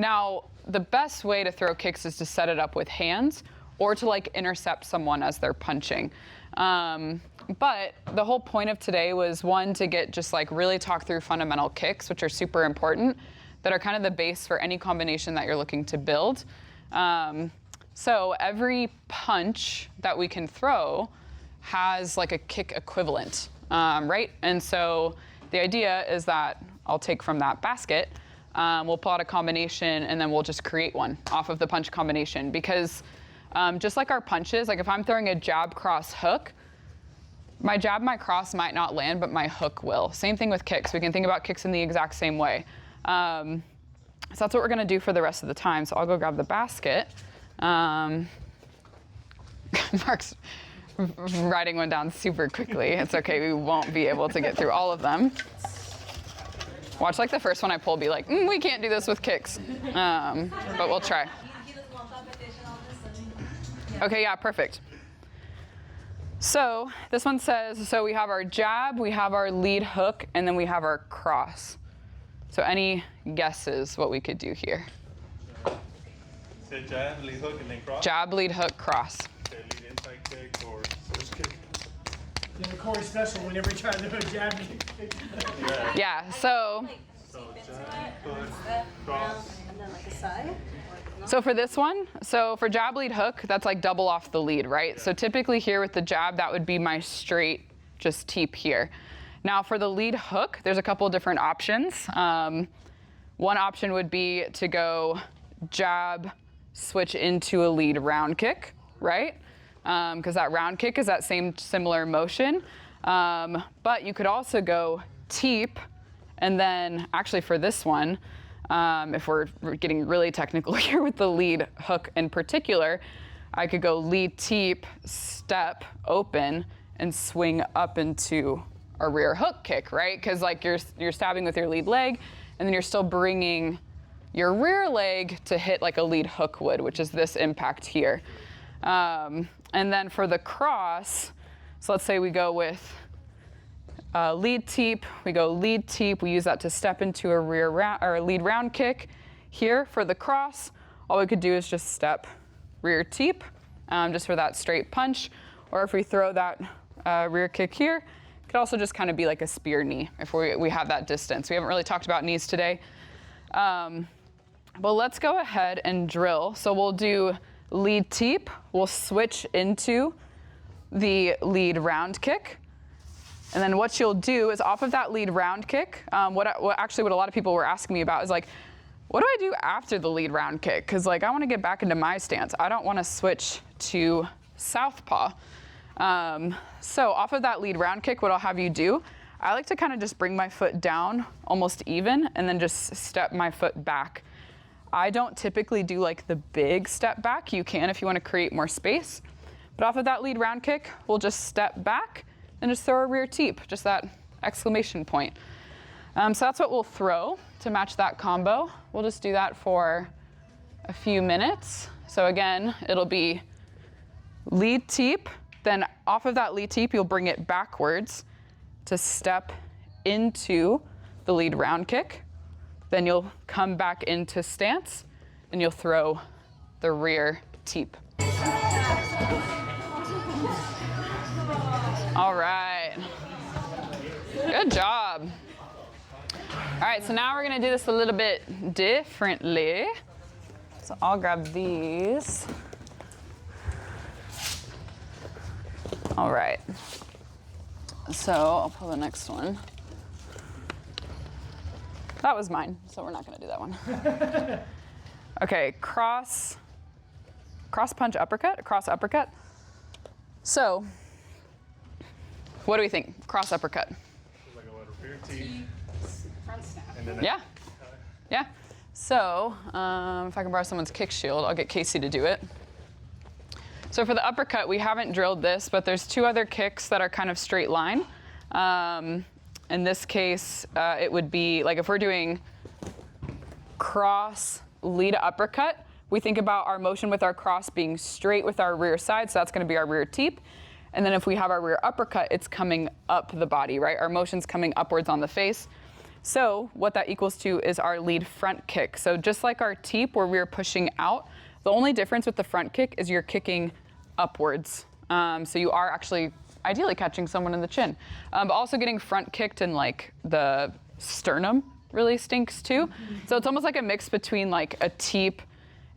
Now, the best way to throw kicks is to set it up with hands or to like intercept someone as they're punching. But the whole point of today was one, to get just like really talk through fundamental kicks, which are super important, that are kind of the base for any combination that you're looking to build. So every punch that we can throw has like a kick equivalent, right? And so the idea is that I'll take from that basket, we'll pull out a combination, and then we'll just create one off of the punch combination. Because just like our punches, like if I'm throwing a jab, cross, hook, my jab, my cross might not land, but my hook will. Same thing with kicks. We can think about kicks in the exact same way. So that's what we're gonna do for the rest of the time. So I'll go grab the basket. Mark's writing one down super quickly. It's okay, we won't be able to get through all of them. Watch like the first one I pull be like, we can't do this with kicks. But we'll try. Okay, yeah, perfect. So this one says, so we have our jab, we have our lead hook, and then we have our cross. So any guesses what we could do here? Say jab, lead hook, and then cross? Jab, lead hook, cross. Say lead inside kick or switch kick. Yeah, Corey special whenever he tried to do a jab kick. Yeah, so jab, hook, cross. And then like a side. So for this one, so for jab, lead, hook, that's like double off the lead, right? So typically here with the jab, that would be my straight, just teep here. Now for the lead hook, there's a couple of different options. One option would be to go jab, switch into a lead round kick, right? Because that round kick is that same similar motion. But you could also go teep, and then actually for this one, if we're getting really technical here with the lead hook in particular, I could go lead teep, step, open, and swing up into a rear hook kick, right? Because like you're stabbing with your lead leg, and then you're still bringing your rear leg to hit like a lead hook would, which is this impact here. And then for the cross, so let's say we go with lead teep, we go lead teep, we use that to step into a rear round or a lead round kick. Here for the cross, all we could do is just step rear teep, just for that straight punch. Or if we throw that rear kick here, it could also just kind of be like a spear knee if we have that distance. We haven't really talked about knees today. But let's go ahead and drill. So we'll do lead teep, we'll switch into the lead round kick. And then what you'll do is off of that lead round kick, what a lot of people were asking me about is like, what do I do after the lead round kick? Because like I want to get back into my stance. I don't want to switch to southpaw. So off of that lead round kick, what I'll have you do, I like to kind of just bring my foot down almost even and then just step my foot back. I don't typically do like the big step back. You can if you want to create more space. But off of that lead round kick, we'll just step back and just throw a rear teep, just that exclamation point. So that's what we'll throw to match that combo. We'll just do that for a few minutes. So again, it'll be lead teep, then off of that lead teep, you'll bring it backwards to step into the lead round kick. Then you'll come back into stance and you'll throw the rear teep. All right, good job. All right, so now we're gonna do this a little bit differently. So I'll grab these. All right, so I'll pull the next one. That was mine, so we're not gonna do that one. Okay, cross punch uppercut, cross uppercut. So, what do we think? Cross uppercut. Like a little rear teep. Front snap. And then Yeah. Yeah. So, if I can borrow someone's kick shield, I'll get Casey to do it. So for the uppercut, we haven't drilled this, but there's two other kicks that are kind of straight line. In this case, it would be like if we're doing cross lead uppercut, we think about our motion with our cross being straight with our rear side, so that's gonna be our rear teep. And then if we have our rear uppercut, it's coming up the body, right? Our motion's coming upwards on the face. So what that equals to is our lead front kick. So just like our teep where we're pushing out, the only difference with the front kick is you're kicking upwards. So you are actually ideally catching someone in the chin. But also getting front kicked in like the sternum really stinks too. So it's almost like a mix between like a teep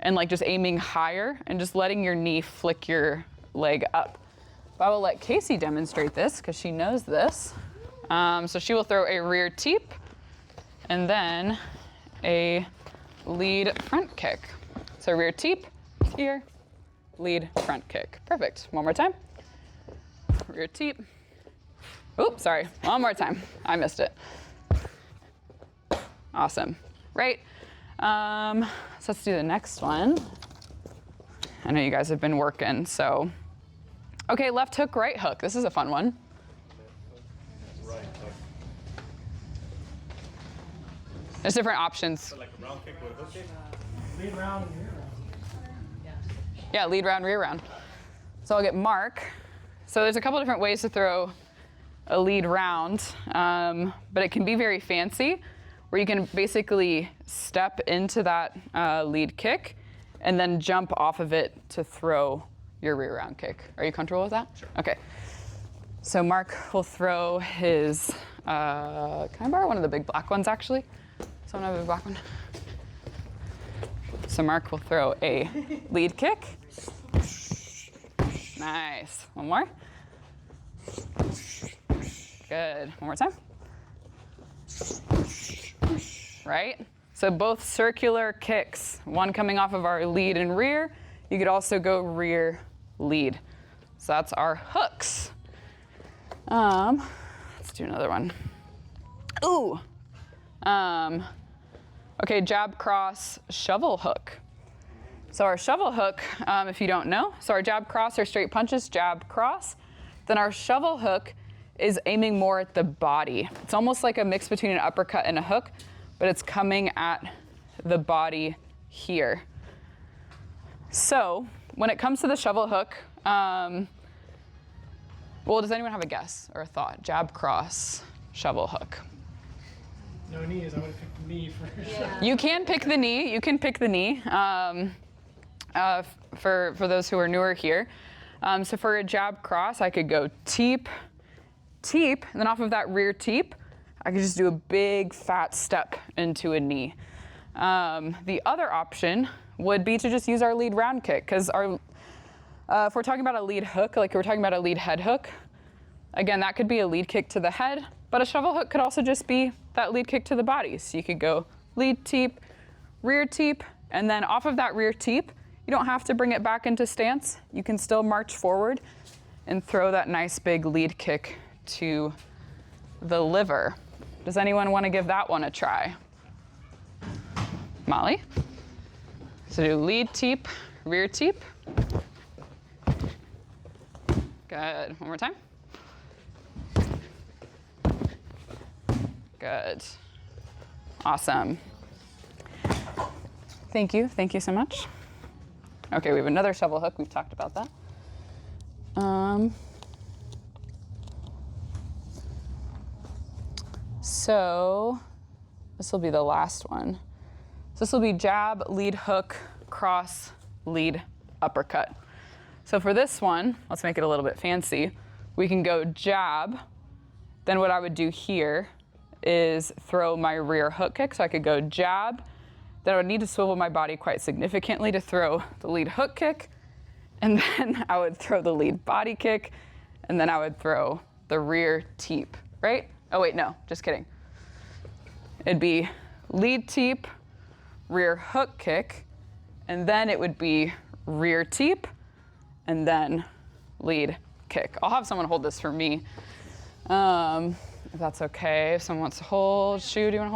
and like just aiming higher and just letting your knee flick your leg up. But I will let Casey demonstrate this because she knows this. So she will throw a rear teep and then a lead front kick. So rear teep, here, lead front kick. Perfect. One more time. Rear teep. Oops, sorry. One more time. I missed it. Awesome. Right. So let's do the next one. I know you guys have been working, so. Okay, left hook, right hook. This is a fun one. Right hook. There's different options. So like a round kick with a hook kick? Lead round and rear round. Yeah, lead round, rear round. So I'll get Mark. So there's a couple different ways to throw a lead round, but it can be very fancy, where you can basically step into that lead kick and then jump off of it to throw your rear round kick. Are you comfortable with that? Sure. Okay. So Mark will throw his, can I borrow one of the big black ones actually? Someone have a big black one? So Mark will throw a lead kick. Nice. One more. Good. One more time. Right? So both circular kicks, one coming off of our lead and rear. You could also go rear, lead. So that's our hooks. Let's do another one. Ooh. Okay, jab, cross, shovel hook. So our shovel hook, if you don't know, so our jab, cross are straight punches, jab, cross. Then our shovel hook is aiming more at the body. It's almost like a mix between an uppercut and a hook, but it's coming at the body here. So when it comes to the shovel hook, well, does anyone have a guess or a thought? Jab, cross, shovel hook. No knees. I would have picked the knee for sure. You can pick the knee. You can pick the knee. For those who are newer here. So for a jab cross, I could go teep, teep, and then off of that rear teep, I could just do a big fat step into a knee. The other option would be to just use our lead round kick, because if we're talking about a lead hook, like we're talking about a lead head hook, again, that could be a lead kick to the head, but a shovel hook could also just be that lead kick to the body. So you could go lead teep, rear teep, and then off of that rear teep, you don't have to bring it back into stance. You can still march forward and throw that nice big lead kick to the liver. Does anyone want to give that one a try? Molly? So do lead teep, rear teep. Good. One more time. Good. Awesome. Thank you. Thank you so much. Okay, we have another shovel hook. We've talked about that. So this will be the last one. So this will be jab, lead hook, cross, lead, uppercut. So for this one, let's make it a little bit fancy. We can go jab. Then what I would do here is throw my rear hook kick. So I could go jab. Then I would need to swivel my body quite significantly to throw the lead hook kick. And then I would throw the lead body kick. And then I would throw the rear teep, right? Oh wait, no, just kidding. It'd be lead teep, rear hook kick, and then it would be rear teep, and then lead kick. I'll have someone hold this for me, if that's okay. If someone wants to hold, Shu, do you want to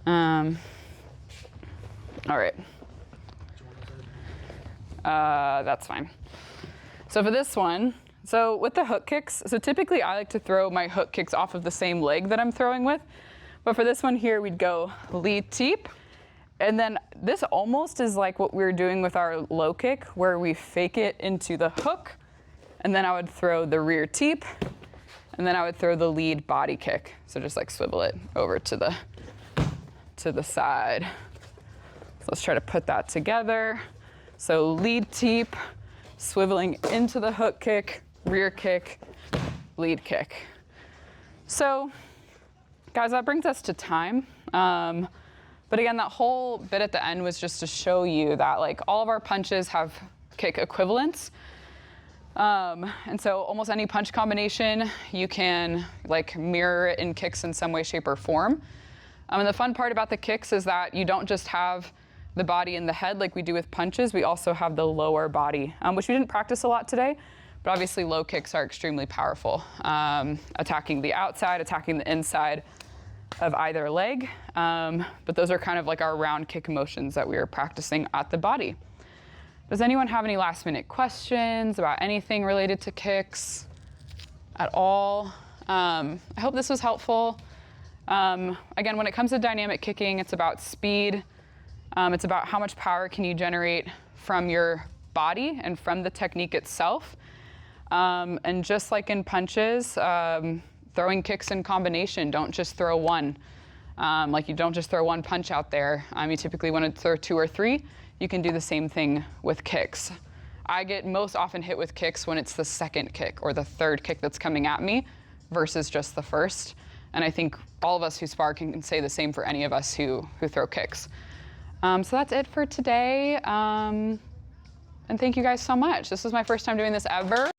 hold? All right. That's fine. So for this one, so with the hook kicks, so typically I like to throw my hook kicks off of the same leg that I'm throwing with. But for this one here, we'd go lead teep. And then this almost is like what we were doing with our low kick, where we fake it into the hook. And then I would throw the rear teep. And then I would throw the lead body kick. So just like swivel it over to the side. So let's try to put that together. So lead teep, swiveling into the hook kick, rear kick, lead kick. So guys, that brings us to time. But again, that whole bit at the end was just to show you that like all of our punches have kick equivalents. And so almost any punch combination, you can like mirror it in kicks in some way, shape, or form. And the fun part about the kicks is that you don't just have the body and the head like we do with punches, we also have the lower body, which we didn't practice a lot today, but obviously low kicks are extremely powerful. Attacking the outside, attacking the inside of either leg. But those are kind of like our round kick motions that we are practicing at the body. Does anyone have any last minute questions about anything related to kicks at all? I hope this was helpful. Again, when it comes to dynamic kicking, it's about speed. It's about how much power can you generate from your body and from the technique itself. And just like in punches, throwing kicks in combination, don't just throw one. Like you don't just throw one punch out there. You typically want to throw 2 or 3. You can do the same thing with kicks. I get most often hit with kicks when it's the second kick or the third kick that's coming at me versus just the first. And I think all of us who spar can say the same for any of us who throw kicks. So that's it for today. And thank you guys so much. This was my first time doing this ever.